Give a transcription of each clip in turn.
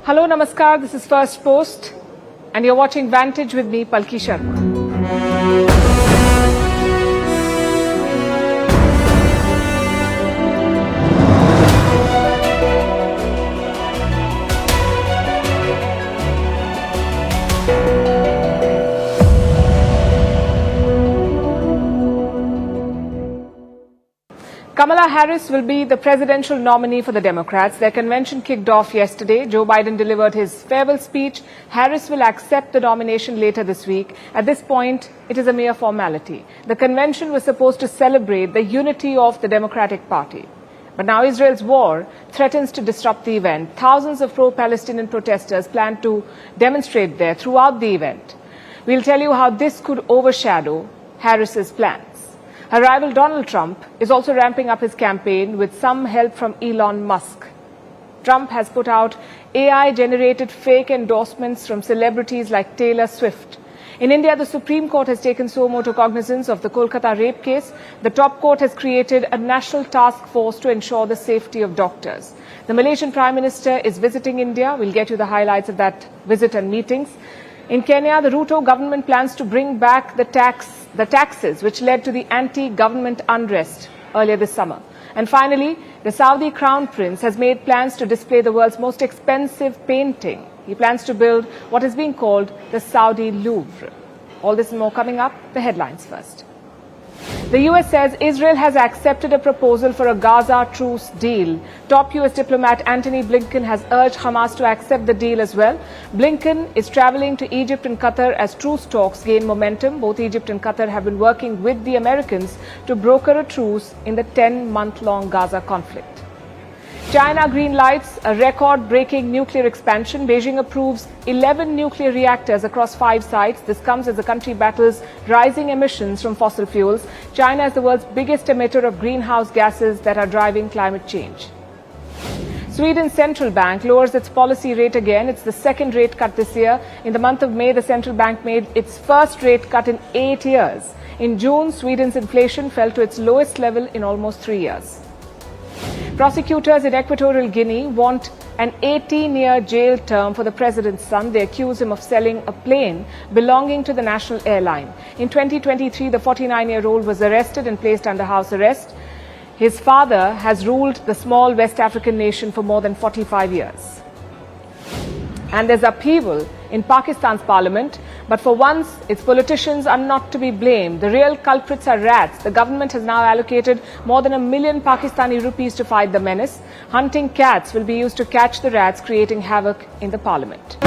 Hello, Namaskar. This is Firstpost, and you're watching Vantage with me, Palki Sharma. Kamala Harris will be the presidential nominee for the Democrats. Their convention kicked off yesterday. Joe Biden delivered his farewell speech. Harris will accept the nomination later this week. At this point, it is a mere formality. The convention was supposed to celebrate the unity of the Democratic Party. But now Israel's war threatens to disrupt the event. Thousands of pro-Palestinian protesters plan to demonstrate there throughout the event. We'll tell you how this could overshadow Harris's plans. Her rival Donald Trump is also ramping up his campaign with some help from Elon Musk. Trump has put out AI-generated fake endorsements from celebrities like Taylor Swift. In India, the Supreme Court has taken suo motu cognizance of the Kolkata rape case. The top court has created a national task force to ensure the safety of doctors. The Malaysian Prime Minister is visiting India. We'll get you the highlights of that visit and meetings. In Kenya, the Ruto government plans to bring back the taxes which led to the anti-government unrest earlier this summer. And finally, the Saudi Crown Prince has made plans to display the world's most expensive painting. He plans to build what is being called the Saudi Louvre. All this and more coming up. The headlines first. The US says Israel has accepted a proposal for a Gaza truce deal. Top US diplomat Antony Blinken has urged Hamas to accept the deal as well. Blinken is traveling to Egypt and Qatar as truce talks gain momentum. Both Egypt and Qatar have been working with the Americans to broker a truce in the 10-month-long Gaza conflict. China green lights a record-breaking nuclear expansion. Beijing approves 11 nuclear reactors across 5 sites. This comes as the country battles rising emissions from fossil fuels. China is the world's biggest emitter of greenhouse gases that are driving climate change. Sweden's central bank lowers its policy rate again. It's the second rate cut this year. In the month of May, the central bank made its first rate cut in 8 years. In June, Sweden's inflation fell to its lowest level in almost 3 years. Prosecutors in Equatorial Guinea want an 18-year jail term for the president's son. They accuse him of selling a plane belonging to the national airline. In 2023, the 49-year-old was arrested and placed under house arrest. His father has ruled the small West African nation for more than 45 years. And there's upheaval in Pakistan's parliament, but for once, its politicians are not to be blamed. The real culprits are rats. The government has now allocated more than $1 million Pakistani rupees to fight the menace. Hunting cats will be used to catch the rats, creating havoc in the parliament.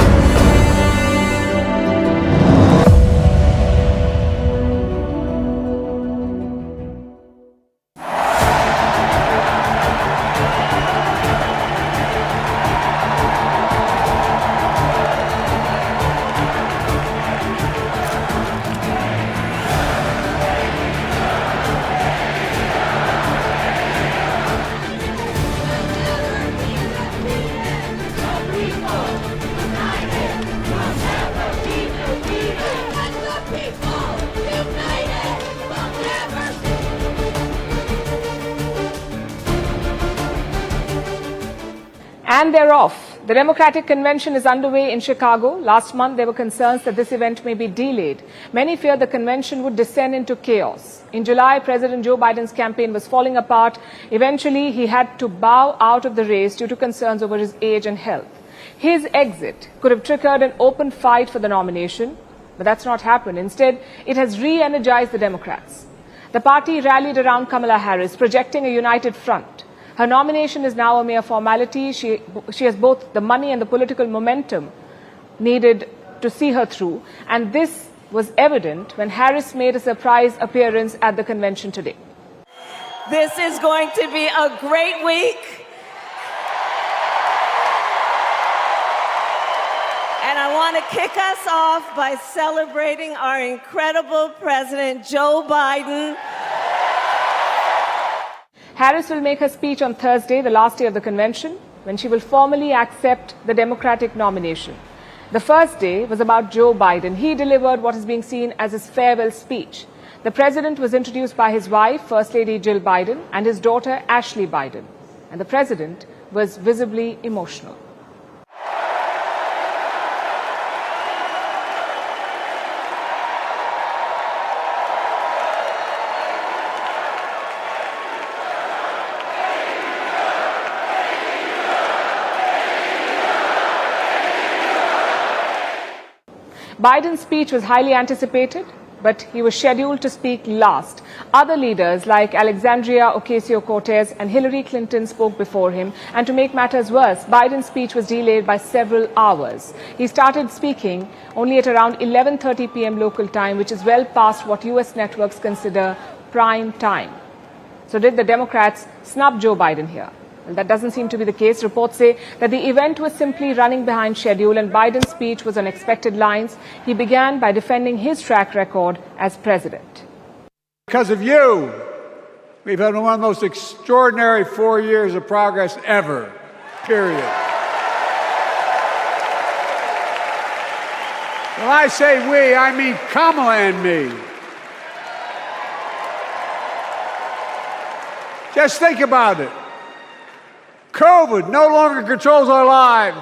And they're off. The Democratic Convention is underway in Chicago. Last month, there were concerns that this event may be delayed. Many feared the convention would descend into chaos. In July, President Joe Biden's campaign was falling apart. Eventually, he had to bow out of the race due to concerns over his age and health. His exit could have triggered an open fight for the nomination, but that's not happened. Instead, it has re-energized the Democrats. The party rallied around Kamala Harris, projecting a united front. Her nomination is now a mere formality. She has both the money and the political momentum needed to see her through. And this was evident when Harris made a surprise appearance at the convention today. This is going to be a great week. And I want to kick us off by celebrating our incredible President, Joe Biden. Harris will make her speech on Thursday, the last day of the convention, when she will formally accept the Democratic nomination. The first day was about Joe Biden. He delivered what is being seen as his farewell speech. The president was introduced by his wife, First Lady Jill Biden, and his daughter, Ashley Biden. And the president was visibly emotional. Biden's speech was highly anticipated, but he was scheduled to speak last. Other leaders like Alexandria Ocasio-Cortez and Hillary Clinton spoke before him. And to make matters worse, Biden's speech was delayed by several hours. He started speaking only at around 11:30 p.m. local time, which is well past what U.S. networks consider prime time. So did the Democrats snub Joe Biden here? Well, that doesn't seem to be the case. Reports say that the event was simply running behind schedule and Biden's speech was on expected lines. He began by defending his track record as president. Because of you, we've had one of the most extraordinary 4 years of progress ever, period. When I say we, I mean Kamala and me. Just think about it. COVID no longer controls our lives.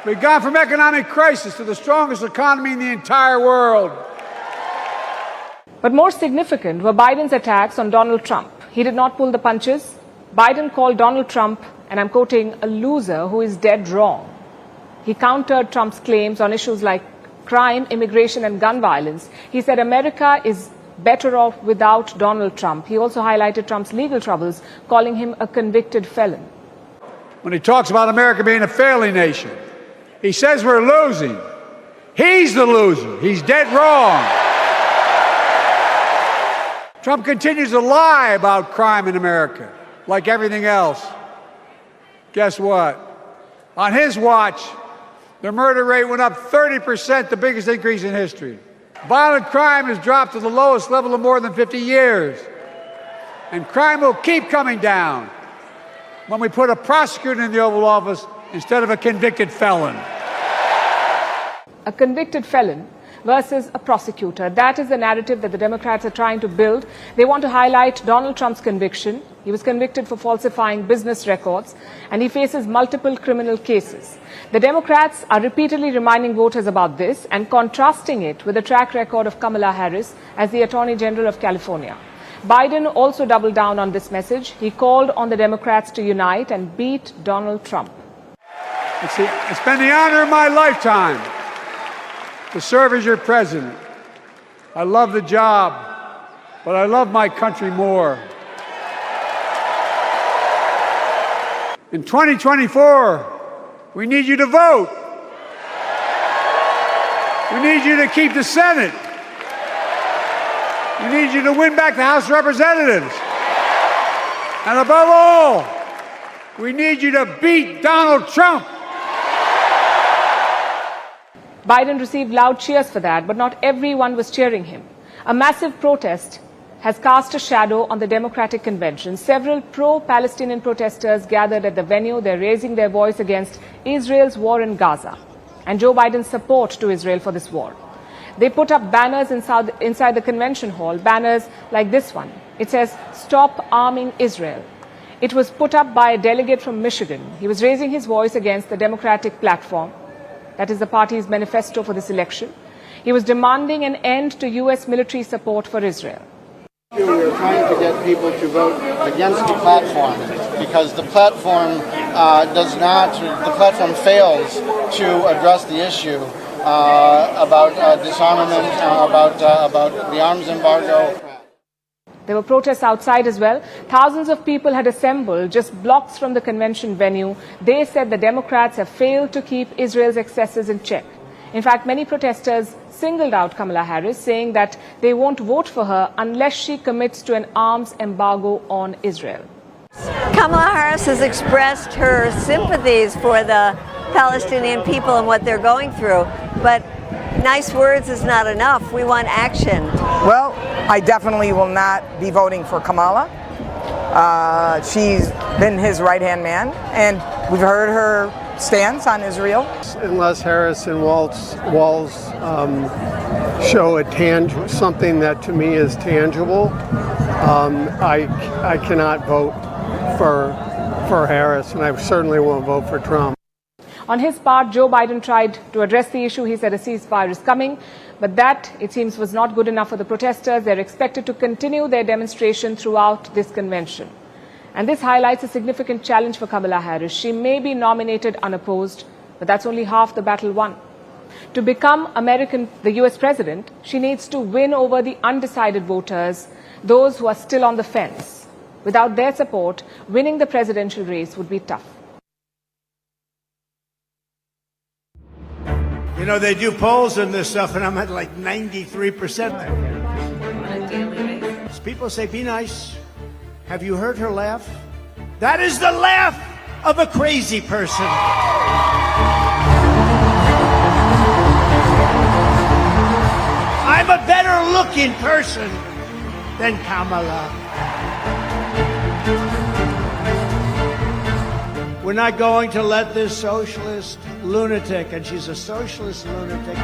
We've gone from economic crisis to the strongest economy in the entire world. But more significant were Biden's attacks on Donald Trump. He did not pull the punches. Biden called Donald Trump, and I'm quoting, a loser who is dead wrong. He countered Trump's claims on issues like crime, immigration, and gun violence. He said America is better off without Donald Trump. He also highlighted Trump's legal troubles, calling him a convicted felon. When he talks about America being a failing nation, he says we're losing. He's the loser. He's dead wrong. Trump continues to lie about crime in America, like everything else. Guess what? On his watch, the murder rate went up 30%, the biggest increase in history. Violent crime has dropped to the lowest level of more than 50 years. And crime will keep coming down when we put a prosecutor in the Oval Office instead of a convicted felon. A convicted felon versus a prosecutor. That is the narrative that the Democrats are trying to build. They want to highlight Donald Trump's conviction. He was convicted for falsifying business records, and he faces multiple criminal cases. The Democrats are repeatedly reminding voters about this and contrasting it with the track record of Kamala Harris as the Attorney General of California. Biden also doubled down on this message. He called on the Democrats to unite and beat Donald Trump. It's been the honor of my lifetime to serve as your president. I love the job, but I love my country more. In 2024, we need you to vote. We need you to keep the Senate. We need you to win back the House of Representatives. And above all, we need you to beat Donald Trump. Biden received loud cheers for that, but not everyone was cheering him. A massive protest has cast a shadow on the Democratic convention. Several pro-Palestinian protesters gathered at the venue. They're raising their voice against Israel's war in Gaza and Joe Biden's support to Israel for this war. They put up banners inside the convention hall, banners like this one. It says, "Stop arming Israel." It was put up by a delegate from Michigan. He was raising his voice against the Democratic platform. That is the party's manifesto for this election. He was demanding an end to U.S. military support for Israel. We are trying to get people to vote against the platform because the platform the platform fails to address the issue about disarmament, about the arms embargo. There were protests outside as well. Thousands of people had assembled just blocks from the convention venue. They said the Democrats have failed to keep Israel's excesses in check. In fact, many protesters singled out Kamala Harris, saying that they won't vote for her unless she commits to an arms embargo on Israel. Kamala Harris has expressed her sympathies for the Palestinian people and what they're going through, but nice words is not enough. We want action. Well, I definitely will not be voting for Kamala. She's been his right-hand man, and we've heard her stance on Israel. Unless Harris and Walz show something that to me is tangible, I cannot vote for Harris, and I certainly won't vote for Trump. On his part, Joe Biden tried to address the issue. He said a ceasefire is coming, but that, it seems, was not good enough for the protesters. They're expected to continue their demonstration throughout this convention. And this highlights a significant challenge for Kamala Harris. She may be nominated unopposed, but that's only half the battle won. To become the US president, she needs to win over the undecided voters, those who are still on the fence. Without their support, winning the presidential race would be tough. You know, they do polls and this stuff, and I'm at like 93%. People say, be nice. Have you heard her laugh? That is the laugh of a crazy person. I'm a better looking person than Kamala. We're not going to let this socialist lunatic, and she's a socialist lunatic.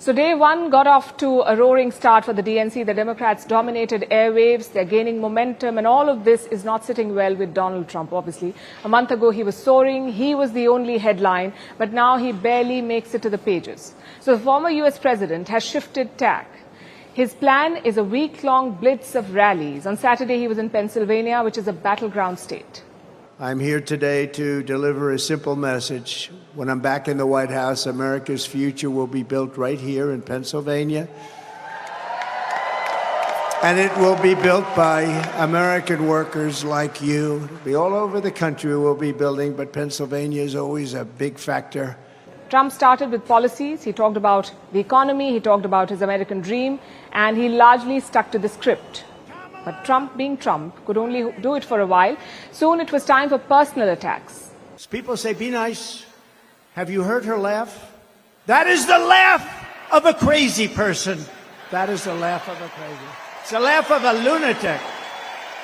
So day one got off to a roaring start for the DNC. The Democrats dominated airwaves. They're gaining momentum. And all of this is not sitting well with Donald Trump, obviously. A month ago, he was soaring. He was the only headline. But now he barely makes it to the pages. So the former US president has shifted tack. His plan is a week-long blitz of rallies. On Saturday, he was in Pennsylvania, which is a battleground state. I'm here today to deliver a simple message. When I'm back in the White House, America's future will be built right here in Pennsylvania. And it will be built by American workers like you. It'll be all over the country we'll be building, but Pennsylvania is always a big factor. Trump started with policies. He talked about the economy. He talked about his American dream. And he largely stuck to the script. But Trump, being Trump, could only do it for a while. Soon it was time for personal attacks. People say, be nice. Have you heard her laugh? That is the laugh of a crazy person. That is the laugh of a crazy. It's the laugh of a lunatic.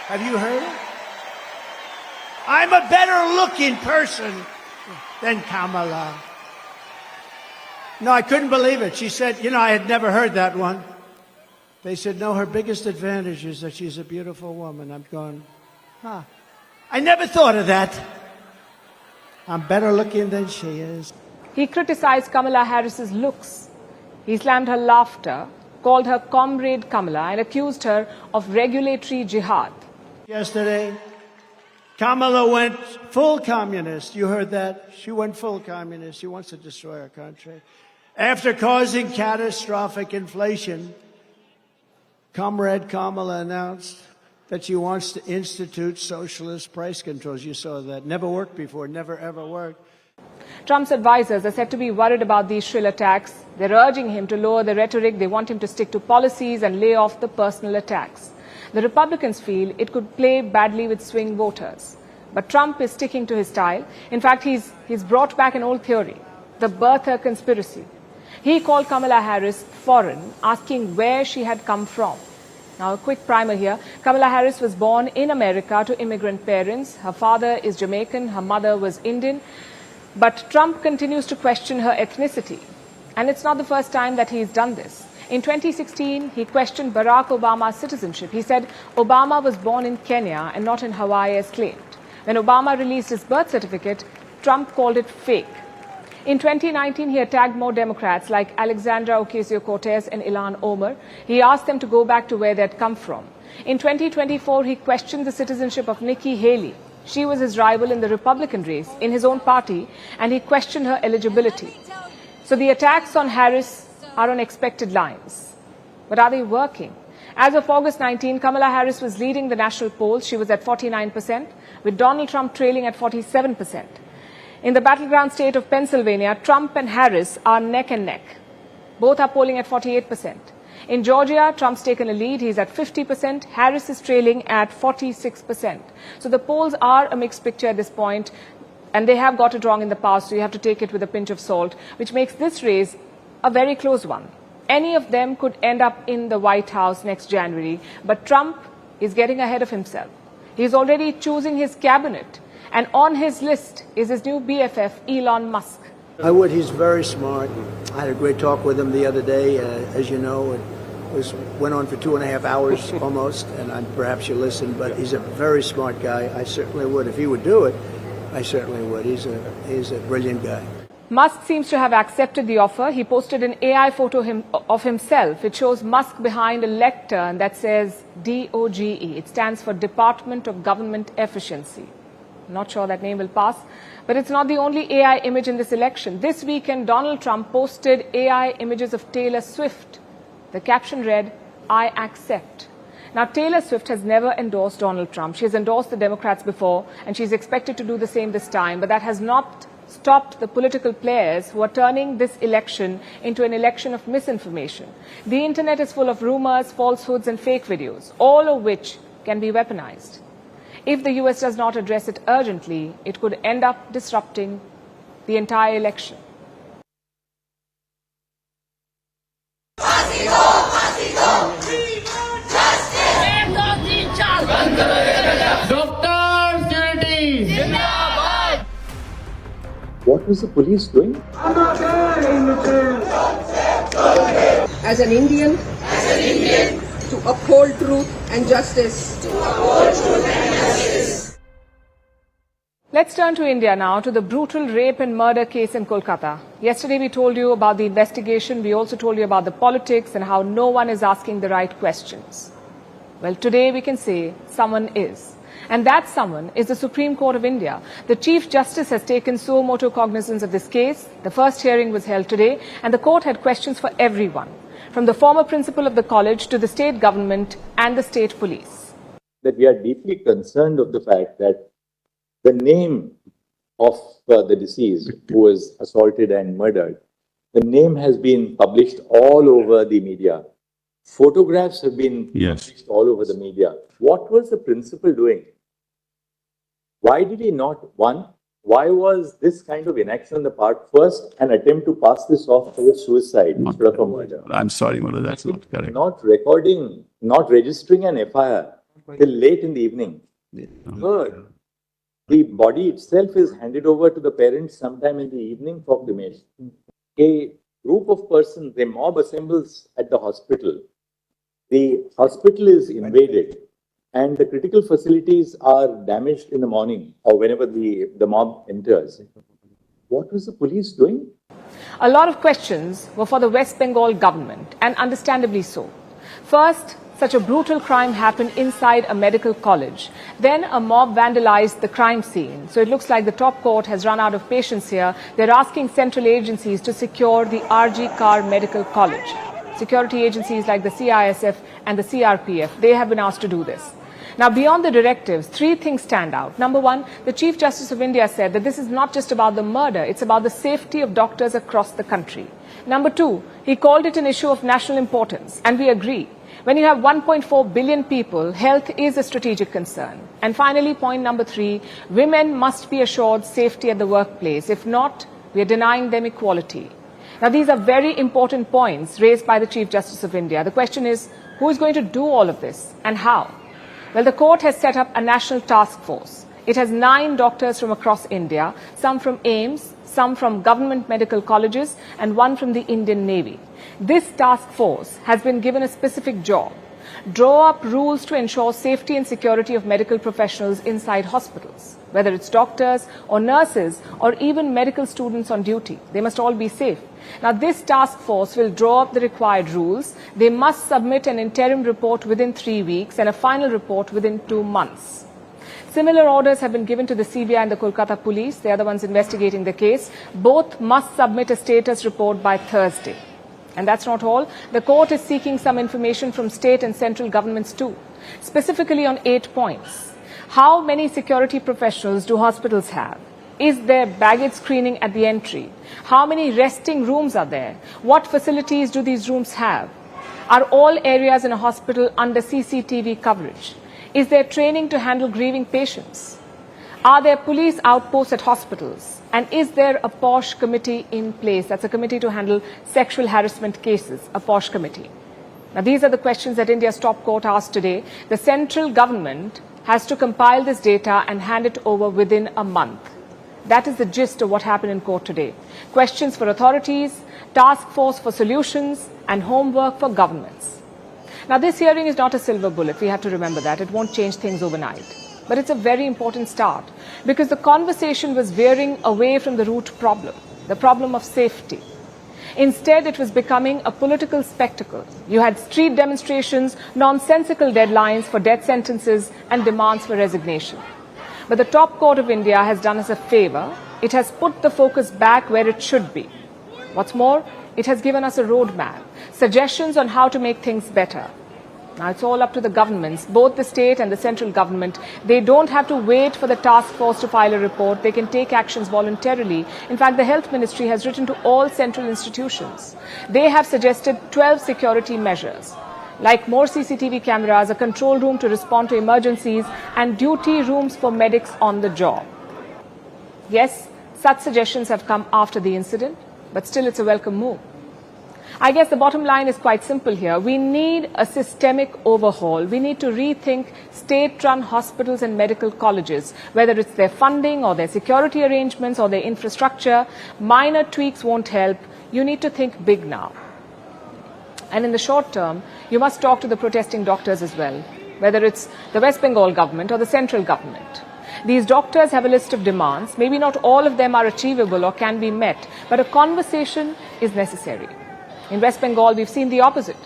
Have you heard it? I'm a better looking person than Kamala. No, I couldn't believe it. She said, you know, I had never heard that one. They said, no, her biggest advantage is that she's a beautiful woman. I'm going, huh. I never thought of that. I'm better looking than she is. He criticized Kamala Harris's looks. He slammed her laughter, called her comrade Kamala, and accused her of regulatory jihad. Yesterday, Kamala went full communist. You heard that? She went full communist. She wants to destroy our country. After causing catastrophic inflation, Comrade Kamala announced that she wants to institute socialist price controls. You saw that. Never worked before, never ever worked. Trump's advisors are said to be worried about these shrill attacks. They're urging him to lower the rhetoric. They want him to stick to policies and lay off the personal attacks. The Republicans feel it could play badly with swing voters. But Trump is sticking to his style. In fact, he's brought back an old theory, the birther conspiracy. He called Kamala Harris foreign, asking where she had come from. Now, a quick primer here. Kamala Harris was born in America to immigrant parents. Her father is Jamaican, her mother was Indian. But Trump continues to question her ethnicity. And it's not the first time that he's done this. In 2016, he questioned Barack Obama's citizenship. He said Obama was born in Kenya and not in Hawaii as claimed. When Obama released his birth certificate, Trump called it fake. In 2019, he attacked more Democrats like Alexandra Ocasio-Cortez and Ilhan Omar. He asked them to go back to where they'd come from. In 2024, he questioned the citizenship of Nikki Haley. She was his rival in the Republican race in his own party, and he questioned her eligibility. So the attacks on Harris are on expected lines. But are they working? As of August 19, Kamala Harris was leading the national polls. She was at 49%, with Donald Trump trailing at 47%. In the battleground state of Pennsylvania, Trump and Harris are neck and neck. Both are polling at 48%. In Georgia, Trump's taken a lead. He's at 50%. Harris is trailing at 46%. So the polls are a mixed picture at this point, and they have got it wrong in the past, so you have to take it with a pinch of salt, which makes this race a very close one. Any of them could end up in the White House next January, but Trump is getting ahead of himself. He's already choosing his cabinet. And on his list is his new BFF, Elon Musk. I would. He's very smart. I had a great talk with him the other day. As you know, it went on for 2.5 hours almost, and perhaps you listened, but he's a very smart guy. I certainly would. If he would do it, I certainly would. He's a brilliant guy. Musk seems to have accepted the offer. He posted an AI photo of himself. It shows Musk behind a lectern that says DOGE. It stands for Department of Government Efficiency. Not sure that name will pass. But it's not the only AI image in this election. This weekend, Donald Trump posted AI images of Taylor Swift. The caption read, "I accept." Now, Taylor Swift has never endorsed Donald Trump. She has endorsed the Democrats before, and she's expected to do the same this time. But that has not stopped the political players who are turning this election into an election of misinformation. The internet is full of rumors, falsehoods, and fake videos, all of which can be weaponized. If the US does not address it urgently, it could end up disrupting the entire election. What was the police doing? As an Indian, to uphold truth and justice. Let's turn to India now, to the brutal rape and murder case in Kolkata. Yesterday we told you about the investigation. We also told you about the politics and how no one is asking the right questions. Well, today we can say someone is. And that someone is the Supreme Court of India. The Chief Justice has taken suo motu cognizance of this case. The first hearing was held today, and the court had questions for everyone, from the former principal of the college to the state government and the state police. That we are deeply concerned of the fact that the name of the deceased who was assaulted and murdered, the name has been published all over the media. Photographs have been published all over the media. What was the principal doing? Why did he not, why was this kind of inaction on the part, first an attempt to pass this off as a suicide instead of a murder? I'm sorry, Mother, that's not correct. Not recording, not registering an FIR till late in the evening. Third, the body itself is handed over to the parents sometime in the evening for cremation. A group of persons, a mob assembles at the hospital. The hospital is invaded and the critical facilities are damaged in the morning or whenever the mob enters. What was the police doing? A lot of questions were for the West Bengal government, and understandably so. First, such a brutal crime happened inside a medical college. Then a mob vandalized the crime scene. So it looks like the top court has run out of patience here. They're asking central agencies to secure the RG Kar Medical College. Security agencies like the CISF and the CRPF, they have been asked to do this. Now, beyond the directives, three things stand out. Number one, the Chief Justice of India said that this is not just about the murder, it's about the safety of doctors across the country. Number two, he called it an issue of national importance, and we agree. When you have 1.4 billion people, health is a strategic concern. And finally, point number three, women must be assured safety at the workplace. If not, we are denying them equality. Now, these are very important points raised by the Chief Justice of India. The question is, who is going to do all of this and how? Well, the court has set up a national task force. It has 9 doctors from across India, some from AIIMS, some from government medical colleges, and one from the Indian Navy. This task force has been given a specific job: draw up rules to ensure safety and security of medical professionals inside hospitals, whether it's doctors or nurses or even medical students on duty. They must all be safe. Now, this task force will draw up the required rules. They must submit an interim report within 3 weeks and a final report within 2 months. Similar orders have been given to the CBI and the Kolkata police. They are the ones investigating the case. Both must submit a status report by Thursday. And that's not all. The court is seeking some information from state and central governments too, specifically on 8 points. How many security professionals do hospitals have? Is there baggage screening at the entry? How many resting rooms are there? What facilities do these rooms have? Are all areas in a hospital under CCTV coverage? Is there training to handle grieving patients? Are there police outposts at hospitals? And is there a POSH committee in place? That's a committee to handle sexual harassment cases, a POSH committee. Now, these are the questions that India's top court asked today. The central government has to compile this data and hand it over within a month. That is the gist of what happened in court today. Questions for authorities, task force for solutions, and homework for governments. Now, this hearing is not a silver bullet. We have to remember that. It won't change things overnight. But it's a very important start because the conversation was veering away from the root problem. the problem of safety. Instead, it was becoming a political spectacle. You had street demonstrations, nonsensical deadlines for death sentences, and demands for resignation. But the top court of India has done us a favor. It has put the focus back where it should be. What's more, it has given us a roadmap, suggestions on how to make things better. Now, it's all up to the governments, both the state and the central government. They don't have to wait for the task force to file a report. They can take actions voluntarily. In fact, the Health Ministry has written to all central institutions. They have suggested 12 security measures, like more CCTV cameras, a control room to respond to emergencies, and duty rooms for medics on the job. Yes, such suggestions have come after the incident, but still it's a welcome move. I guess the bottom line is quite simple here. We need a systemic overhaul. We need to rethink state-run hospitals and medical colleges, whether it's their funding or their security arrangements or their infrastructure. Minor tweaks won't help. You need to think big now. And in the short term, you must talk to the protesting doctors as well, whether it's the West Bengal government or the central government. These doctors have a list of demands. Maybe not all of them are achievable or can be met, but a conversation is necessary. In West Bengal, we've seen the opposite.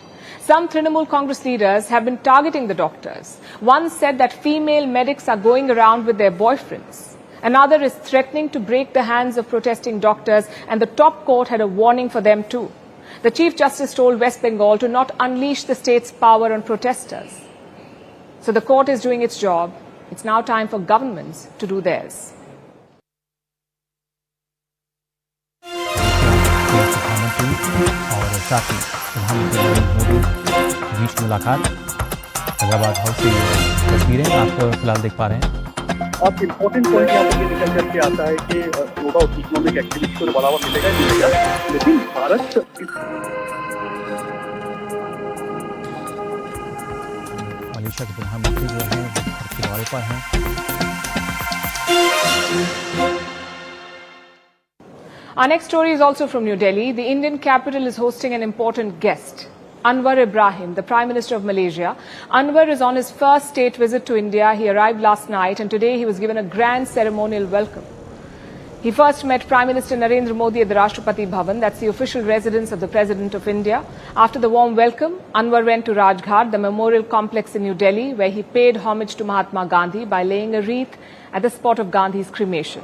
Some Trinamool Congress leaders have been targeting the doctors. One said that female medics are going around with their boyfriends. Another is threatening to break the hands of protesting doctors, and the top court had a warning for them too. The Chief Justice told West Bengal to not unleash the state's power on protesters. So the court is doing its job. It's now time for governments to do theirs. और साथ ही प्रधानमंत्री नरेंद्र मोदी के बीच मुलाकात Hyderabad house से ये तस्वीरें आप फिलहाल देख पा रहे हैं। अब इम्पोर्टेंट पॉइंट यहाँ पर निकल करके आता है कि नो डाउट इकोनॉमिक एक्टिविटी को बढ़ावा मिलेगा, लेकिन भारत मलेशिया के प्रधानमंत्री जो हैं वो भारत के दौरे पर हैं। Our next story is also from New Delhi. The Indian capital is hosting an important guest, Anwar Ibrahim, the Prime Minister of Malaysia. Anwar is on his first state visit to India. He arrived last night and today he was given a grand ceremonial welcome. He first met Prime Minister Narendra Modi at the Rashtrapati Bhavan, that's the official residence of the President of India. After the warm welcome, Anwar went to Rajghat, the memorial complex in New Delhi, where he paid homage to Mahatma Gandhi by laying a wreath at the spot of Gandhi's cremation.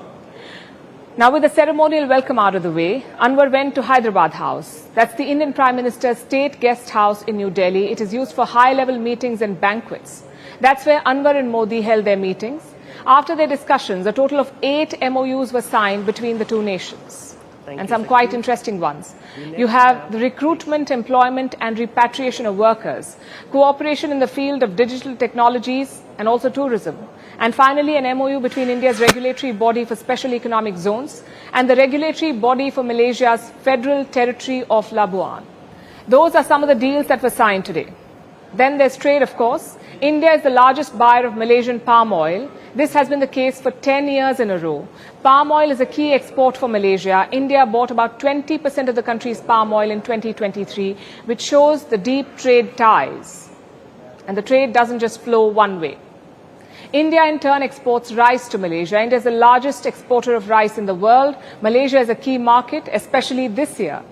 Now, with the ceremonial welcome out of the way, Anwar went to Hyderabad House. That's the Indian Prime Minister's state guest house in New Delhi. It is used for high-level meetings and banquets. That's where Anwar and Modi held their meetings. After their discussions, a total of 8 MOUs were signed between the two nations. And some quite interesting ones. You have the recruitment, employment and repatriation of workers, cooperation in the field of digital technologies and also tourism. And finally, an MOU between India's regulatory body for special economic zones and the regulatory body for Malaysia's federal territory of Labuan. Those are some of the deals that were signed today. Then there's trade, of course. India is the largest buyer of Malaysian palm oil. This has been the case for 10 years in a row. Palm oil is a key export for Malaysia. India bought about 20% of the country's palm oil in 2023, which shows the deep trade ties. And the trade doesn't just flow one way. India, in turn, exports rice to Malaysia. India is the largest exporter of rice in the world. Malaysia is a key market, especially this year,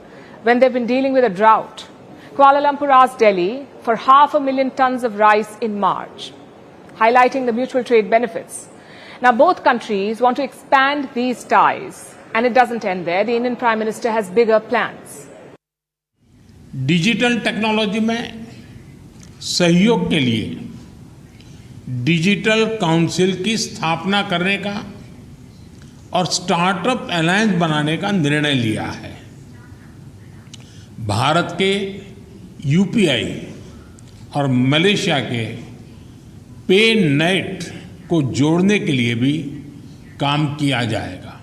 when they've been dealing with a drought. Kuala Lumpur asked Delhi for 500,000 tons of rice in March, highlighting the mutual trade benefits. Now, both countries want to expand these ties, and it doesn't end there. The Indian Prime Minister has bigger plans. Digital technology में सहयोग के लिए digital council की स्थापना करने का और startup alliance बनाने का निर्णय लिया है। भारत के यूपीआई और मलेशिया के पे नेट को जोड़ने के लिए भी काम किया जाएगा।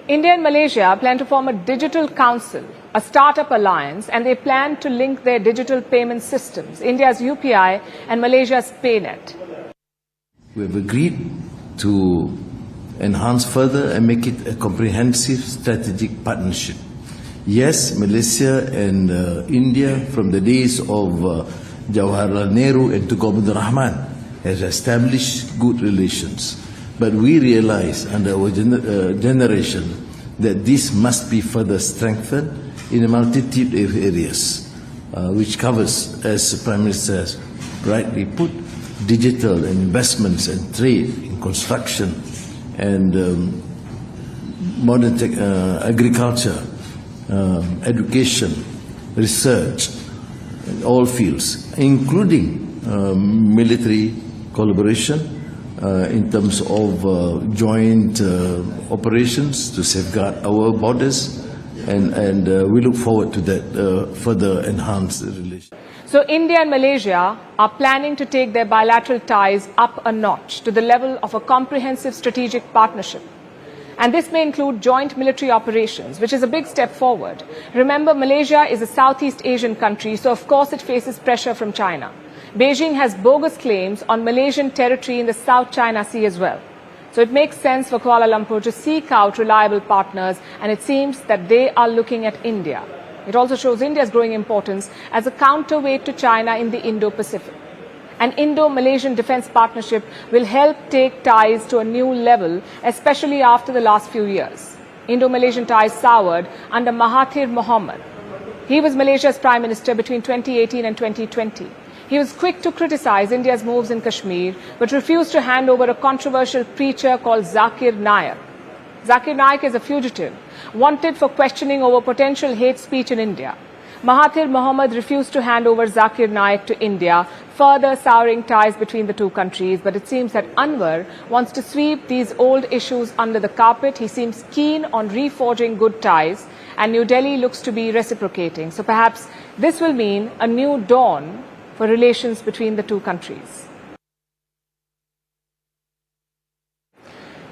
India and Malaysia plan to form a digital council, a startup alliance, and they plan to link their digital payment systems, India's UPI and Malaysia's PayNet. We have agreed to enhance further and make it a comprehensive strategic partnership. Yes, Malaysia and India, from the days of Jawaharlal Nehru and Tunku Abdul Rahman, has established good relations. But we realize under our generation that this must be further strengthened in a multitude of areas, which covers, as the Prime Minister has rightly put, digital and investments and trade in construction and modern agriculture, education, research, in all fields, including military collaboration in terms of joint operations to safeguard our borders, and we look forward to that further enhance the relationship. So India and Malaysia are planning to take their bilateral ties up a notch to the level of a comprehensive strategic partnership. And this may include joint military operations, which is a big step forward. Remember, Malaysia is a Southeast Asian country, so of course it faces pressure from China. Beijing has bogus claims on Malaysian territory in the South China Sea as well. So it makes sense for Kuala Lumpur to seek out reliable partners, and it seems that they are looking at India. It also shows India's growing importance as a counterweight to China in the Indo-Pacific. An Indo-Malaysian defense partnership will help take ties to a new level, especially after the last few years. Indo-Malaysian ties soured under Mahathir Mohamad. He was Malaysia's Prime Minister between 2018 and 2020. He was quick to criticize India's moves in Kashmir, but refused to hand over a controversial preacher called Zakir Naik. Zakir Naik is a fugitive, wanted for questioning over potential hate speech in India. Mahathir Mohamad refused to hand over Zakir Naik to India, further souring ties between the two countries. But it seems that Anwar wants to sweep these old issues under the carpet. He seems keen on reforging good ties, and New Delhi looks to be reciprocating. So perhaps this will mean a new dawn for relations between the two countries.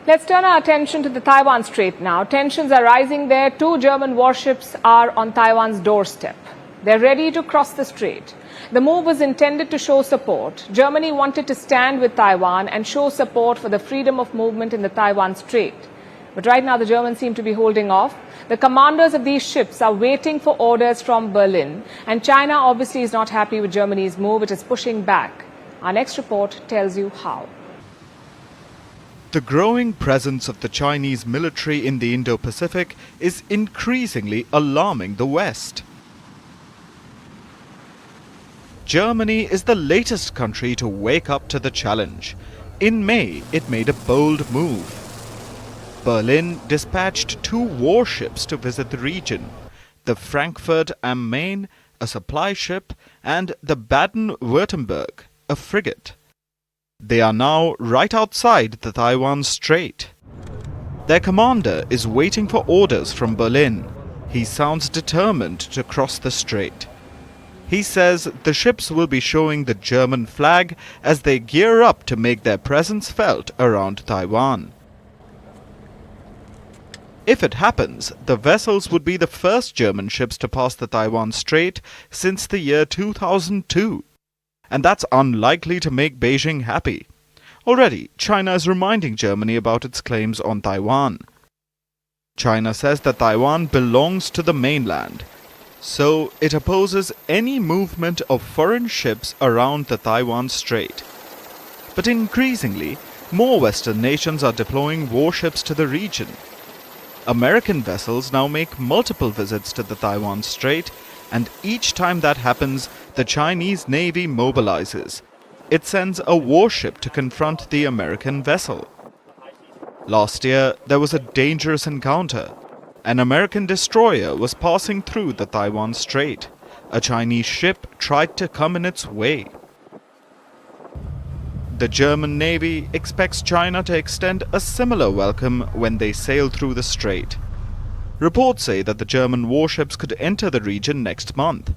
Let's turn our attention to the Taiwan Strait now. Tensions are rising there. 2 German warships are on Taiwan's doorstep. They're ready to cross the strait. The move was intended to show support. Germany wanted to stand with Taiwan and show support for the freedom of movement in the Taiwan Strait. But right now the Germans seem to be holding off. The commanders of these ships are waiting for orders from Berlin. And China obviously is not happy with Germany's move. It is pushing back. Our next report tells you how. The growing presence of the Chinese military in the Indo-Pacific is increasingly alarming the West. Germany is the latest country to wake up to the challenge. In May, it made a bold move. Berlin dispatched 2 warships to visit the region: the Frankfurt am Main, a supply ship, and the Baden-Württemberg, a frigate. They are now right outside the Taiwan Strait. Their commander is waiting for orders from Berlin. He sounds determined to cross the strait. He says the ships will be showing the German flag as they gear up to make their presence felt around Taiwan. If it happens, the vessels would be the first German ships to pass the Taiwan Strait since the year 2002. And that's unlikely to make Beijing happy. Already, China is reminding Germany about its claims on Taiwan. China says that Taiwan belongs to the mainland, so it opposes any movement of foreign ships around the Taiwan Strait. But increasingly, more Western nations are deploying warships to the region. American vessels now make multiple visits to the Taiwan Strait, and each time that happens, the Chinese Navy mobilizes. It sends a warship to confront the American vessel. Last year, there was a dangerous encounter. An American destroyer was passing through the Taiwan Strait. A Chinese ship tried to come in its way. The German Navy expects China to extend a similar welcome when they sail through the strait. Reports say that the German warships could enter the region next month.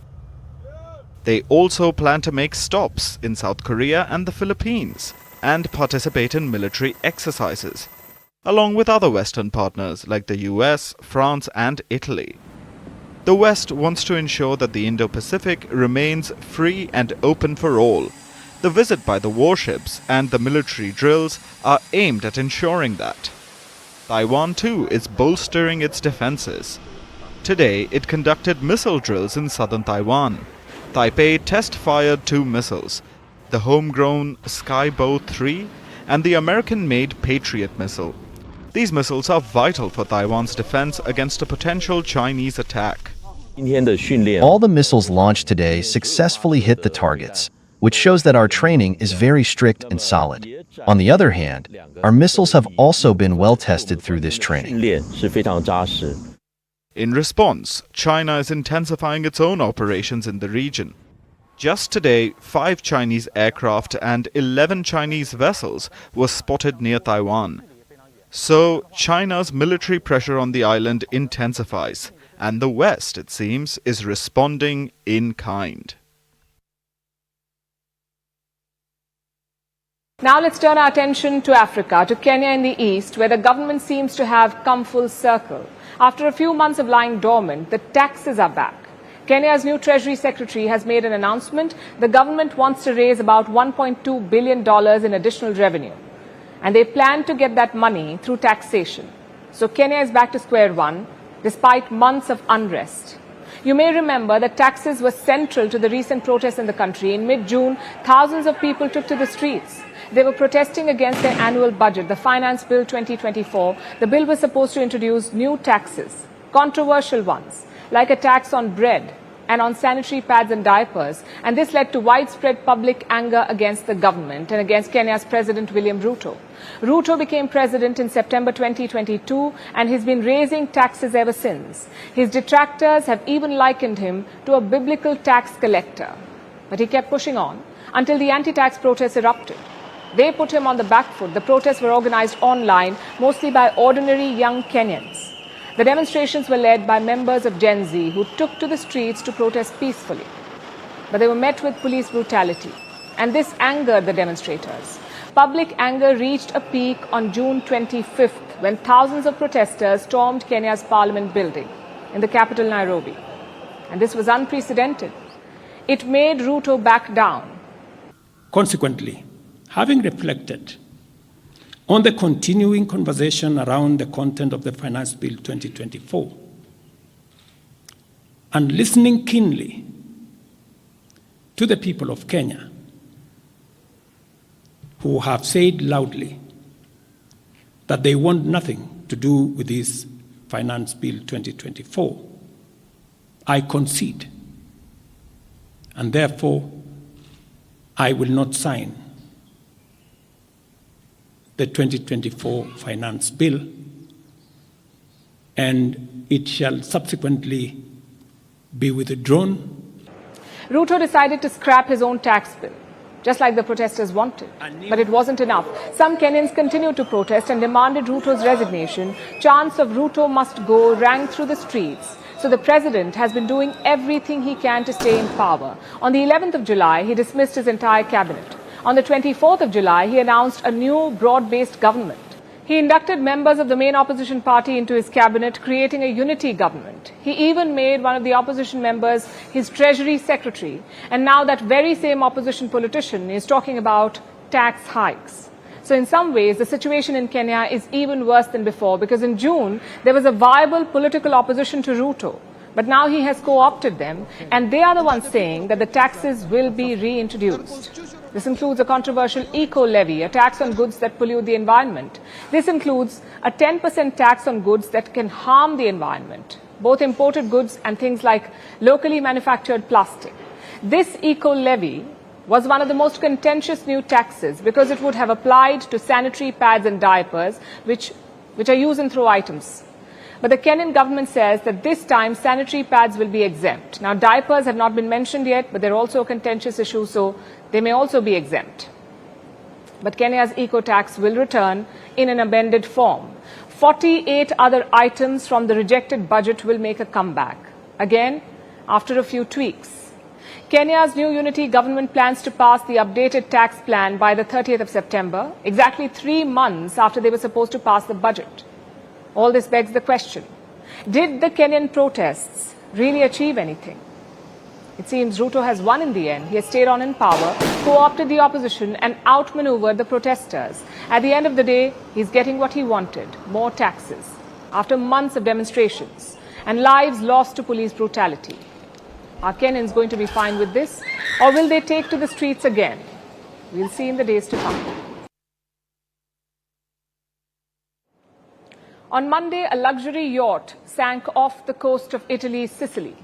They also plan to make stops in South Korea and the Philippines and participate in military exercises, along with other Western partners like the US, France and Italy. The West wants to ensure that the Indo-Pacific remains free and open for all. The visit by the warships and the military drills are aimed at ensuring that. Taiwan too is bolstering its defenses. Today it conducted missile drills in southern Taiwan. Taipei test-fired 2 missiles, the homegrown Skybow 3 and the American-made Patriot missile. These missiles are vital for Taiwan's defense against a potential Chinese attack. All the missiles launched today successfully hit the targets, which shows that our training is very strict and solid. On the other hand, our missiles have also been well tested through this training. In response, China is intensifying its own operations in the region. Just today, 5 Chinese aircraft and 11 Chinese vessels were spotted near Taiwan. So, China's military pressure on the island intensifies, and the West, it seems, is responding in kind. Now let's turn our attention to Africa, to Kenya in the east, where the government seems to have come full circle. After a few months of lying dormant, the taxes are back. Kenya's new Treasury Secretary has made an announcement. The government wants to raise about $1.2 billion in additional revenue. And they plan to get that money through taxation. So Kenya is back to square one, despite months of unrest. You may remember that taxes were central to the recent protests in the country. In mid-June, thousands of people took to the streets. They were protesting against their annual budget, the Finance Bill 2024. The bill was supposed to introduce new taxes, controversial ones, like a tax on bread and on sanitary pads and diapers. And this led to widespread public anger against the government and against Kenya's President William Ruto. Ruto became president in September 2022 and he's been raising taxes ever since. His detractors have even likened him to a biblical tax collector. But he kept pushing on until the anti-tax protests erupted. They put him on the back foot. The protests were organized online, mostly by ordinary young Kenyans. The demonstrations were led by members of Gen Z who took to the streets to protest peacefully. But they were met with police brutality. And this angered the demonstrators. Public anger reached a peak on June 25th when thousands of protesters stormed Kenya's parliament building in the capital, Nairobi. And this was unprecedented. It made Ruto back down. Consequently, having reflected on the continuing conversation around the content of the Finance Bill 2024 and listening keenly to the people of Kenya who have said loudly that they want nothing to do with this Finance Bill 2024, I concede, and therefore I will not sign the 2024 Finance Bill, and it shall subsequently be withdrawn. Ruto decided to scrap his own tax bill, just like the protesters wanted. But it wasn't enough. Some Kenyans continued to protest and demanded Ruto's resignation. Chants of Ruto must go rang through the streets. So the president has been doing everything he can to stay in power. On the 11th of July, he dismissed his entire cabinet. On the 24th of July, he announced a new broad-based government. He inducted members of the main opposition party into his cabinet, creating a unity government. He even made one of the opposition members his Treasury Secretary. And now that very same opposition politician is talking about tax hikes. So in some ways, the situation in Kenya is even worse than before, because in June, there was a viable political opposition to Ruto. But now he has co-opted them, and they are the ones saying that the taxes will be reintroduced. This includes a controversial eco-levy, a tax on goods that pollute the environment. This includes a 10% tax on goods that can harm the environment, both imported goods and things like locally manufactured plastic. This eco-levy was one of the most contentious new taxes because it would have applied to sanitary pads and diapers, which are used and throw items. But the Kenyan government says that this time sanitary pads will be exempt. Now, diapers have not been mentioned yet, but they're also a contentious issue, so they may also be exempt. But Kenya's eco-tax will return in an amended form. 48 other items from the rejected budget will make a comeback, again, after a few tweaks. Kenya's new unity government plans to pass the updated tax plan by the 30th of September, exactly 3 months after they were supposed to pass the budget. All this begs the question, did the Kenyan protests really achieve anything? It seems Ruto has won in the end. He has stayed on in power, co-opted the opposition and outmaneuvered the protesters. At the end of the day, he's getting what he wanted, more taxes, after months of demonstrations and lives lost to police brutality. Are Kenyans going to be fine with this, or will they take to the streets again? We'll see in the days to come. On Monday, a luxury yacht sank off the coast of Italy's Sicily,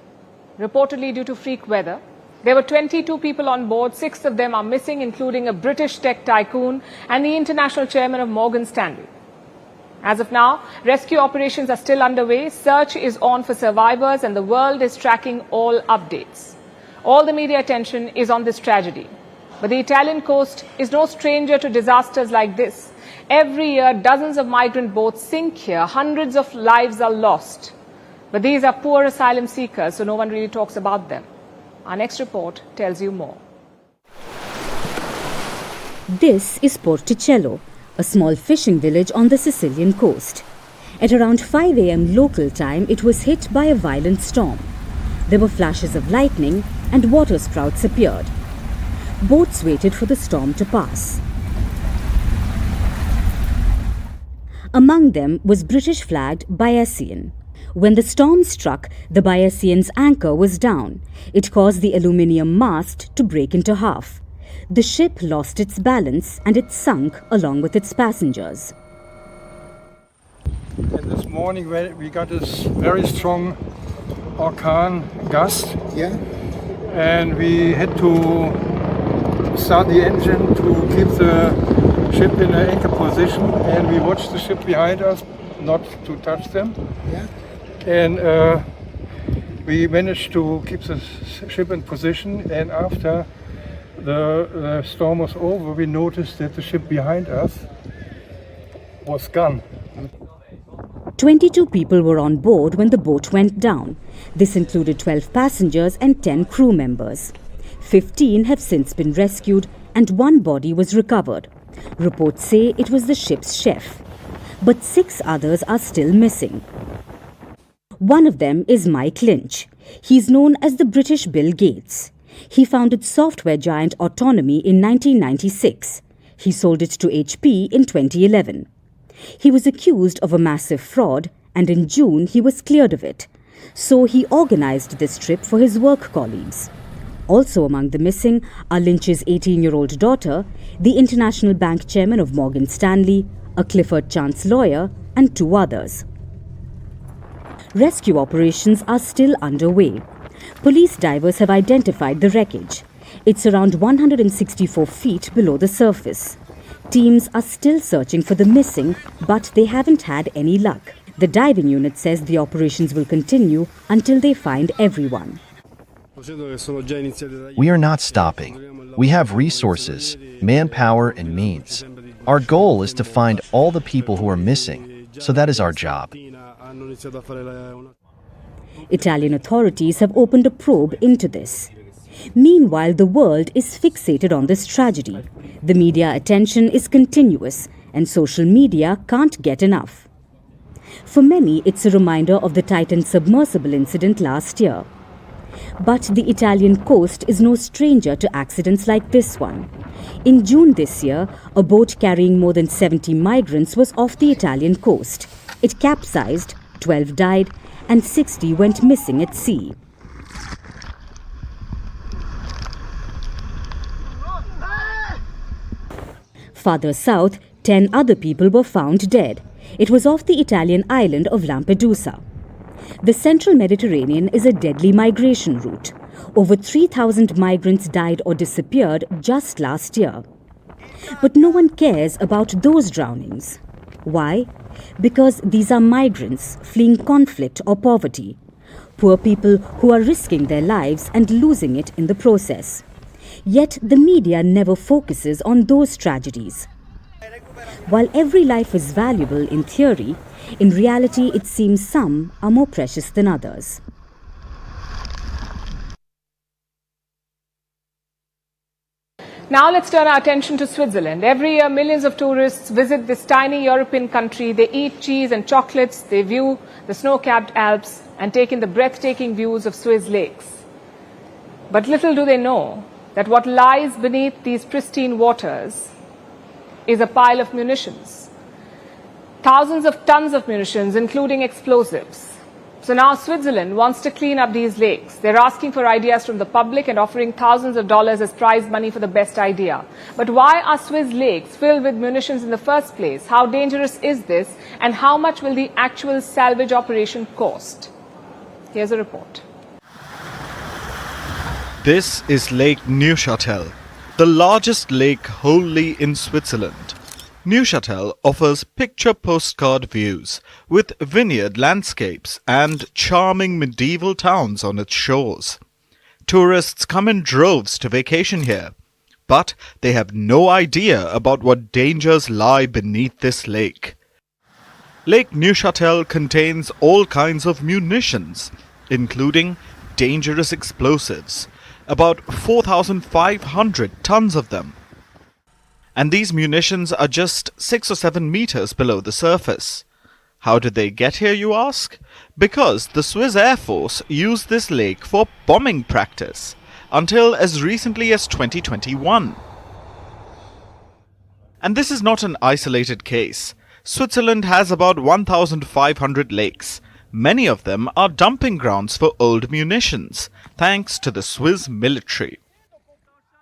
reportedly due to freak weather. There were 22 people on board. 6 of them are missing, including a British tech tycoon and the international chairman of Morgan Stanley. As of now, rescue operations are still underway. Search is on for survivors and the world is tracking all updates. All the media attention is on this tragedy. But the Italian coast is no stranger to disasters like this. Every year, dozens of migrant boats sink here. Hundreds of lives are lost. But these are poor asylum seekers, so no one really talks about them. Our next report tells you more. This is Porticello, a small fishing village on the Sicilian coast. At around 5 a.m. local time, it was hit by a violent storm. There were flashes of lightning and water sprouts appeared. Boats waited for the storm to pass. Among them was British-flagged Bayesian. When the storm struck, the Bayesian's anchor was down. It caused the aluminium mast to break into half. The ship lost its balance and it sunk along with its passengers. And this morning we got this very strong orkan gust. Yeah. And we had to start the engine to keep the ship in an anchor position. And we watched the ship behind us, not to touch them. Yeah. And we managed to keep the ship in position, and after the storm was over, we noticed that the ship behind us was gone. 22 people were on board when the boat went down. This included 12 passengers and 10 crew members. 15 have since been rescued and 1 body was recovered. Reports say it was the ship's chef. But 6 others are still missing. One of them is Mike Lynch. He's known as the British Bill Gates. He founded software giant Autonomy in 1996. He sold it to HP in 2011. He was accused of a massive fraud, and in June he was cleared of it. So he organized this trip for his work colleagues. Also among the missing are Lynch's 18-year-old daughter, the international bank chairman of Morgan Stanley, a Clifford Chance lawyer, and 2 others. Rescue operations are still underway. Police divers have identified the wreckage. It's around 164 feet below the surface. Teams are still searching for the missing, but they haven't had any luck. The diving unit says the operations will continue until they find everyone. We are not stopping. We have resources, manpower, and means. Our goal is to find all the people who are missing, so that is our job. Italian authorities have opened a probe into this. Meanwhile, the world is fixated on this tragedy. The media attention is continuous, and social media can't get enough. For many, it's a reminder of the Titan submersible incident last year. But the Italian coast is no stranger to accidents like this one. In June this year, a boat carrying more than 70 migrants was off the Italian coast. It capsized, 12 died, and 60 went missing at sea. Farther south, 10 other people were found dead. It was off the Italian island of Lampedusa. The central Mediterranean is a deadly migration route. Over 3,000 migrants died or disappeared just last year. But no one cares about those drownings. Why? Because these are migrants fleeing conflict or poverty. Poor people who are risking their lives and losing it in the process. Yet the media never focuses on those tragedies. While every life is valuable in theory, in reality it seems some are more precious than others. Now let's turn our attention to Switzerland. Every year, millions of tourists visit this tiny European country. They eat cheese and chocolates, they view the snow-capped Alps and take in the breathtaking views of Swiss lakes. But little do they know that what lies beneath these pristine waters is a pile of munitions. Thousands of tons of munitions, including explosives. So now Switzerland wants to clean up these lakes. They're asking for ideas from the public and offering thousands of dollars as prize money for the best idea. But why are Swiss lakes filled with munitions in the first place? How dangerous is this? And how much will the actual salvage operation cost? Here's a report. This is Lake Neuchâtel, the largest lake wholly in Switzerland. Neuchâtel offers picture postcard views with vineyard landscapes and charming medieval towns on its shores. Tourists come in droves to vacation here, but they have no idea about what dangers lie beneath this lake. Lake Neuchâtel contains all kinds of munitions, including dangerous explosives, about 4,500 tons of them. And these munitions are just 6 or 7 meters below the surface. How did they get here, you ask? Because the Swiss Air Force used this lake for bombing practice until as recently as 2021. And this is not an isolated case. Switzerland has about 1,500 lakes. Many of them are dumping grounds for old munitions, thanks to the Swiss military.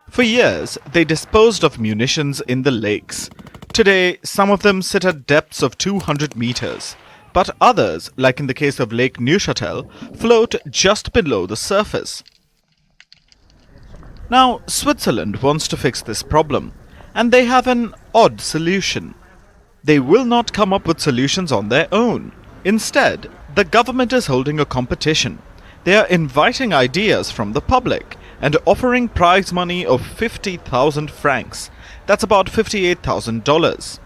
For years, they disposed of munitions in the lakes. Today, some of them sit at depths of 200 meters, but others, like in the case of Lake Neuchâtel, float just below the surface. Now, Switzerland wants to fix this problem, and they have an odd solution. They will not come up with solutions on their own. Instead, the government is holding a competition. They are inviting ideas from the public and offering prize money of 50,000 francs. That's about $58,000.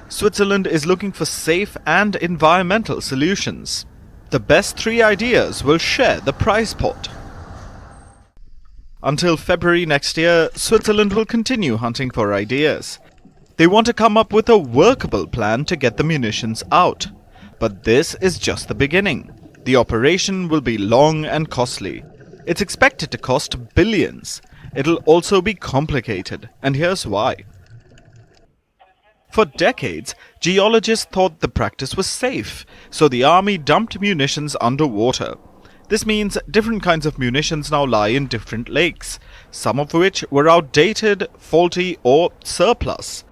Switzerland is looking for safe and environmental solutions. The best 3 ideas will share the prize pot. Until February next year, Switzerland will continue hunting for ideas. They want to come up with a workable plan to get the munitions out. But this is just the beginning. The operation will be long and costly. It's expected to cost billions. It'll also be complicated, and here's why. For decades, geologists thought the practice was safe, so the army dumped munitions underwater. This means different kinds of munitions now lie in different lakes, some of which were outdated, faulty, or surplus.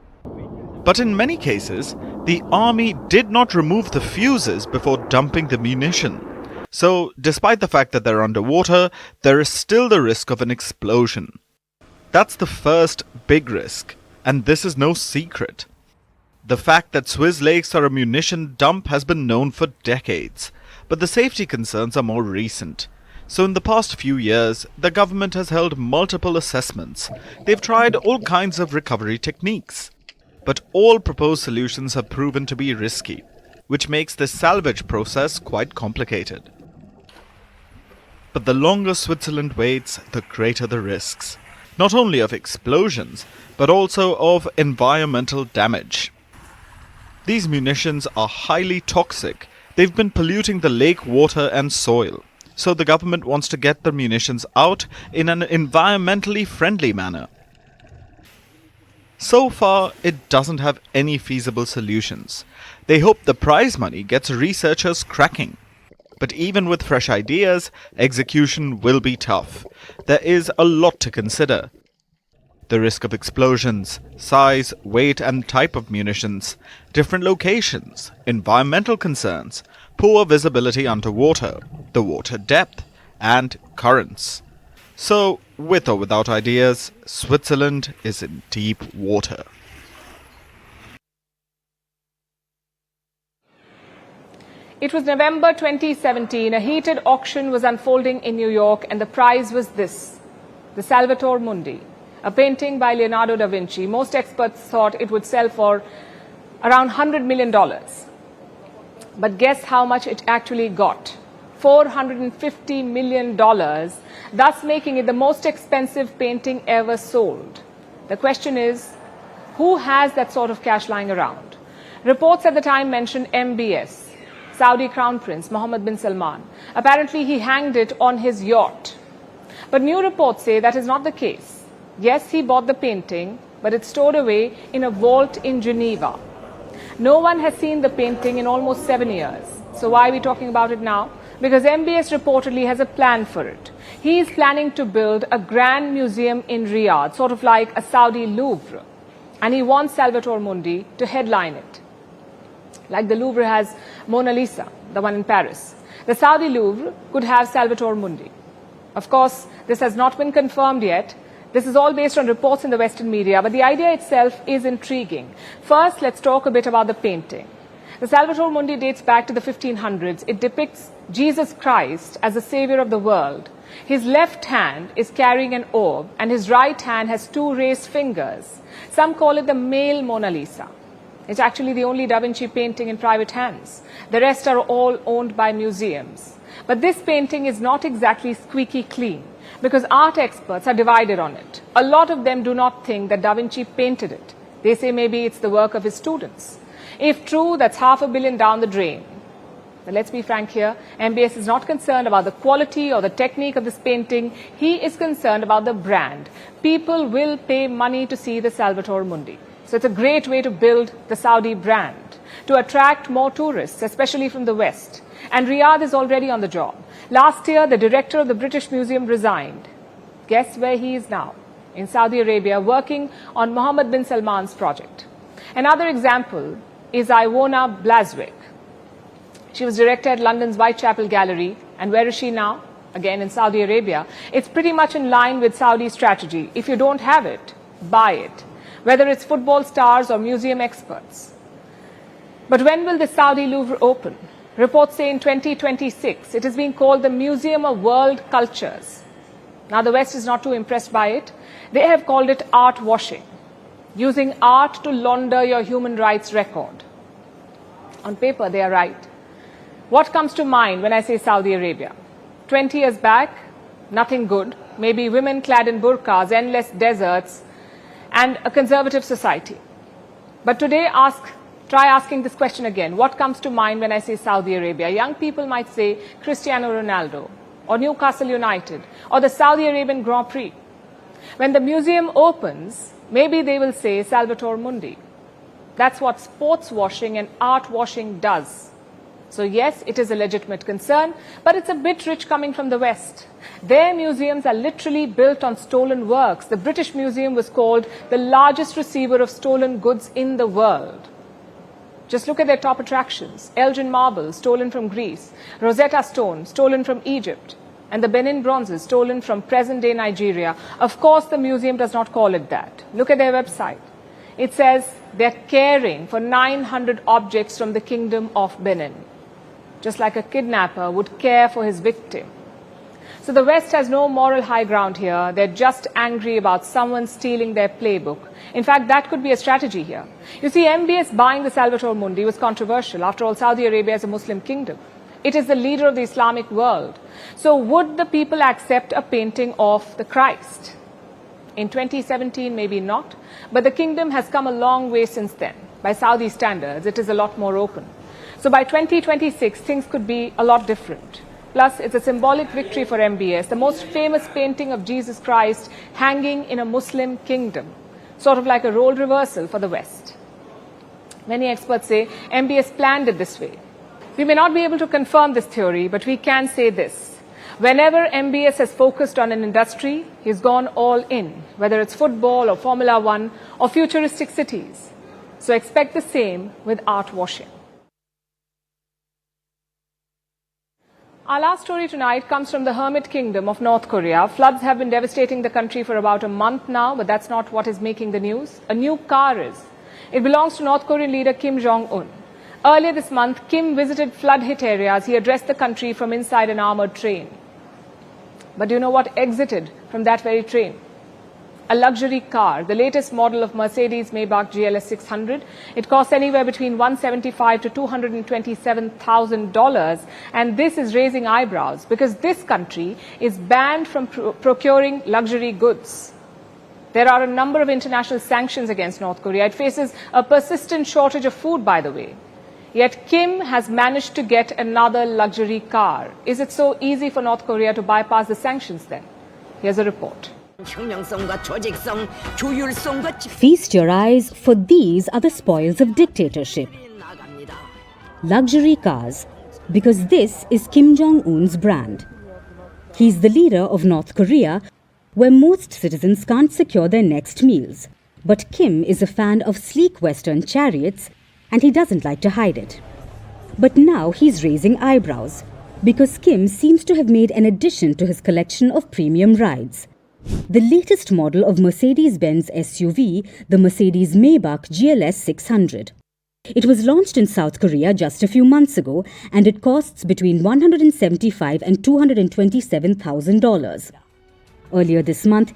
But in many cases, the army did not remove the fuses before dumping the munition. So, despite the fact that they're underwater, there is still the risk of an explosion. That's the first big risk, and this is no secret. The fact that Swiss lakes are a munition dump has been known for decades, but the safety concerns are more recent. So in the past few years, the government has held multiple assessments. They've tried all kinds of recovery techniques. But all proposed solutions have proven to be risky, which makes the salvage process quite complicated. But the longer Switzerland waits, the greater the risks, not only of explosions, but also of environmental damage. These munitions are highly toxic. They've been polluting the lake water and soil, so the government wants to get the munitions out in an environmentally friendly manner. So far, it doesn't have any feasible solutions. They hope the prize money gets researchers cracking. But even with fresh ideas, execution will be tough. There is a lot to consider. The risk of explosions, size, weight and type of munitions, different locations, environmental concerns, poor visibility underwater, the water depth, and currents. So, with or without ideas, Switzerland is in deep water. It was November 2017. A heated auction was unfolding in New York, and the prize was this, the Salvator Mundi, a painting by Leonardo da Vinci. Most experts thought it would sell for around $100 million. But guess how much it actually got? $450 million, thus making it the most expensive painting ever sold. The question is, who has that sort of cash lying around? Reports at the time mentioned MBS, Saudi Crown Prince Mohammed bin Salman. Apparently, he hanged it on his yacht. But new reports say that is not the case. Yes, he bought the painting, but it's stored away in a vault in Geneva. No one has seen the painting in almost 7 years. So why are we talking about it now? Because MBS reportedly has a plan for it. He is planning to build a grand museum in Riyadh, sort of like a Saudi Louvre. And he wants Salvatore Mundi to headline it. Like the Louvre has Mona Lisa, the one in Paris. The Saudi Louvre could have Salvatore Mundi. Of course, this has not been confirmed yet. This is all based on reports in the Western media, but the idea itself is intriguing. First, let's talk a bit about the painting. The Salvatore Mundi dates back to the 1500s. It depicts Jesus Christ as the savior of the world. His left hand is carrying an orb and his right hand has two raised fingers. Some call it the male Mona Lisa. It's actually the only Da Vinci painting in private hands. The rest are all owned by museums. But this painting is not exactly squeaky clean because art experts are divided on it. A lot of them do not think that Da Vinci painted it. They say maybe it's the work of his students. If true, that's $500 million down the drain. But let's be frank here, MBS is not concerned about the quality or the technique of this painting. He is concerned about the brand. People will pay money to see the Salvatore Mundi. So it's a great way to build the Saudi brand, to attract more tourists, especially from the West. And Riyadh is already on the job. Last year, the director of the British Museum resigned. Guess where he is now? In Saudi Arabia, working on Mohammed bin Salman's project. Another example is Iwona Blaswick. She was director at London's Whitechapel Gallery. And where is she now? Again, in Saudi Arabia. It's pretty much in line with Saudi strategy. If you don't have it, buy it. Whether it's football stars or museum experts. But when will the Saudi Louvre open? Reports say in 2026. It is being called the Museum of World Cultures. Now, the West is not too impressed by it. They have called it art washing, using art to launder your human rights record. On paper, they are right. What comes to mind when I say Saudi Arabia? 20 years back, nothing good. Maybe women clad in burqas, endless deserts, and a conservative society. But today, try asking this question again. What comes to mind when I say Saudi Arabia? Young people might say Cristiano Ronaldo, or Newcastle United, or the Saudi Arabian Grand Prix. When the museum opens, maybe they will say Salvatore Mundi. That's what sports washing and art washing does. So yes, it is a legitimate concern, but it's a bit rich coming from the West. Their museums are literally built on stolen works. The British Museum was called the largest receiver of stolen goods in the world. Just look at their top attractions. Elgin marble, stolen from Greece. Rosetta Stone, stolen from Egypt. And the Benin bronzes, stolen from present-day Nigeria. Of course, the museum does not call it that. Look at their website. It says they're caring for 900 objects from the Kingdom of Benin. Just like a kidnapper would care for his victim. So the West has no moral high ground here. They're just angry about someone stealing their playbook. In fact, that could be a strategy here. You see, MBS buying the Salvatore Mundi was controversial. After all, Saudi Arabia is a Muslim kingdom. It is the leader of the Islamic world. So would the people accept a painting of the Christ? In 2017, maybe not. But the kingdom has come a long way since then. By Saudi standards, it is a lot more open. So by 2026, things could be a lot different. Plus, it's a symbolic victory for MBS, the most famous painting of Jesus Christ hanging in a Muslim kingdom, sort of like a role reversal for the West. Many experts say MBS planned it this way. We may not be able to confirm this theory, but we can say this. Whenever MBS has focused on an industry, he's gone all in, whether it's football or Formula One or futuristic cities. So expect the same with art washing. Our last story tonight comes from the Hermit Kingdom of North Korea. Floods have been devastating the country for about a month now, but that's not what is making the news. A new car is. It belongs to North Korean leader Kim Jong-un. Earlier this month, Kim visited flood-hit areas. He addressed the country from inside an armored train. But do you know what exited from that very train? A luxury car, the latest model of Mercedes-Maybach GLS 600. It costs anywhere between $175,000 to $227,000. And this is raising eyebrows because this country is banned from procuring luxury goods. There are a number of international sanctions against North Korea. It faces a persistent shortage of food, by the way. Yet Kim has managed to get another luxury car. Is it so easy for North Korea to bypass the sanctions then? Here's a report. Feast your eyes, for these are the spoils of dictatorship. Luxury cars, because this is Kim Jong-un's brand. He's the leader of North Korea, where most citizens can't secure their next meals. But Kim is a fan of sleek Western chariots, and he doesn't like to hide it. But now he's raising eyebrows, because Kim seems to have made an addition to his collection of premium rides. The latest model of Mercedes-Benz SUV, the Mercedes Maybach GLS 600. It was launched in South Korea just a few months ago, and it costs between $175,000 and $227,000. Earlier this month,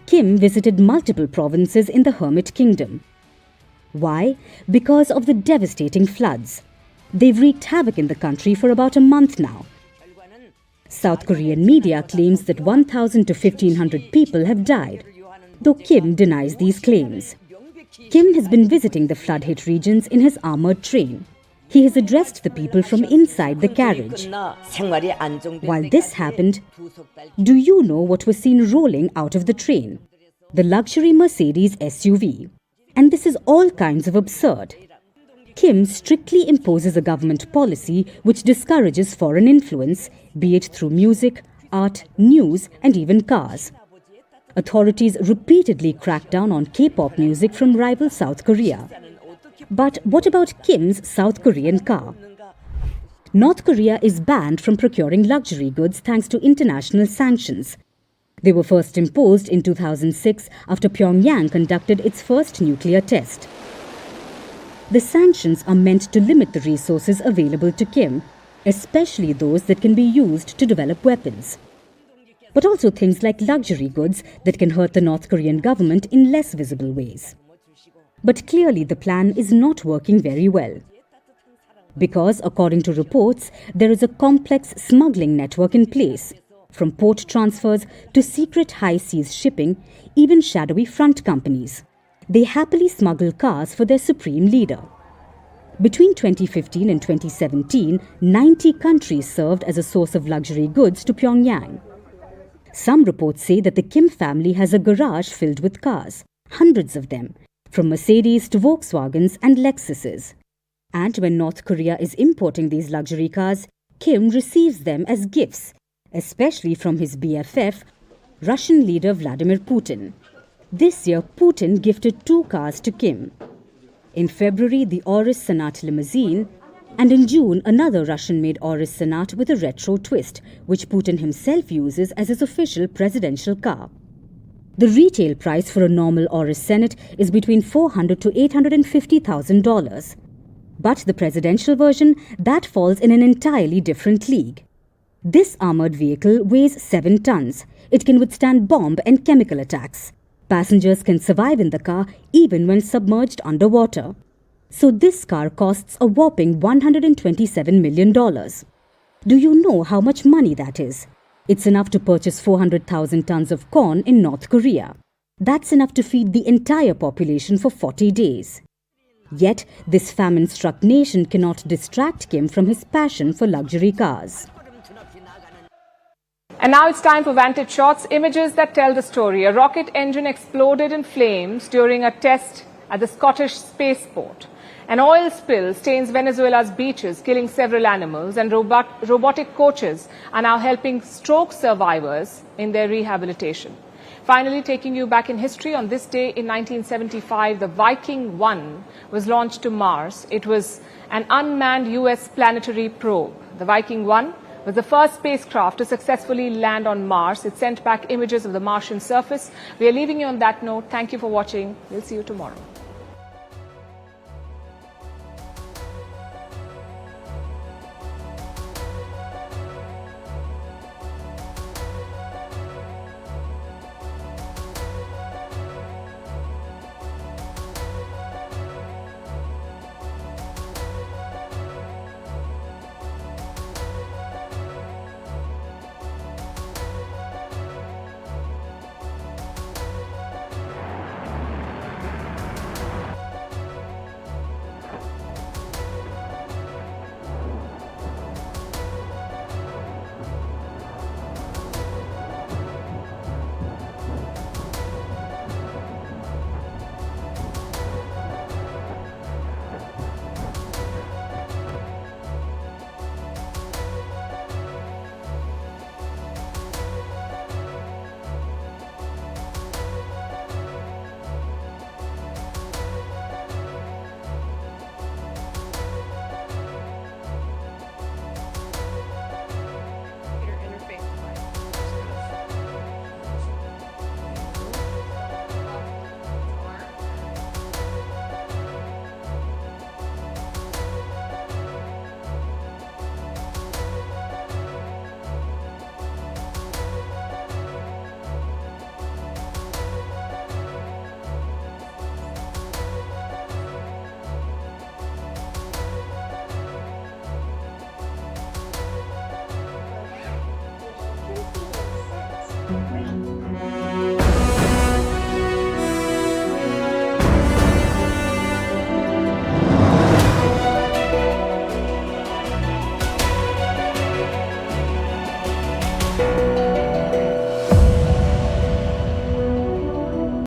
Kim visited multiple provinces in the Hermit Kingdom. Why? Because of the devastating floods. They've wreaked havoc in the country for about a month now. South Korean media claims that 1,000 to 1,500 people have died, though Kim denies these claims. Kim has been visiting the flood-hit regions in his armored train. He has addressed the people from inside the carriage. While this happened, do you know what was seen rolling out of the train? The luxury Mercedes SUV. And this is all kinds of absurd. Kim strictly imposes a government policy which discourages foreign influence, be it through music, art, news, and even cars. Authorities repeatedly crack down on K-pop music from rival South Korea. But what about Kim's South Korean car? North Korea is banned from procuring luxury goods thanks to international sanctions. They were first imposed in 2006 after Pyongyang conducted its first nuclear test. The sanctions are meant to limit the resources available to Kim, especially those that can be used to develop weapons. But also things like luxury goods that can hurt the North Korean government in less visible ways. But clearly the plan is not working very well. Because, according to reports, there is a complex smuggling network in place, from port transfers to secret high seas shipping, even shadowy front companies. They happily smuggle cars for their supreme leader. Between 2015 and 2017, 90 countries served as a source of luxury goods to Pyongyang. Some reports say that the Kim family has a garage filled with cars, hundreds of them, from Mercedes to Volkswagens and Lexuses. And when North Korea is importing these luxury cars, Kim receives them as gifts, especially from his BFF, Russian leader Vladimir Putin. This year, Putin gifted 2 cars to Kim. In February, the Auris Sonata limousine, and in June, another Russian-made Auris Sonata with a retro twist, which Putin himself uses as his official presidential car. The retail price for a normal Auris Senate is between $400,000 to $850,000. But the presidential version, that falls in an entirely different league. This armored vehicle weighs 7 tons. It can withstand bomb and chemical attacks. Passengers can survive in the car even when submerged underwater. So this car costs a whopping $127 million. Do you know how much money that is? It's enough to purchase 400,000 tons of corn in North Korea. That's enough to feed the entire population for 40 days. Yet, this famine-struck nation cannot distract Kim from his passion for luxury cars. And now it's time for Vantage Shots, images that tell the story. A rocket engine exploded in flames during a test at the Scottish spaceport. An oil spill stains Venezuela's beaches, killing several animals, and robotic coaches are now helping stroke survivors in their rehabilitation. Finally, taking you back in history, on this day in 1975, the Viking 1 was launched to Mars. It was an unmanned US planetary probe. The Viking 1 was the first spacecraft to successfully land on Mars. It sent back images of the Martian surface. We are leaving you on that note. Thank you for watching. We'll see you tomorrow. We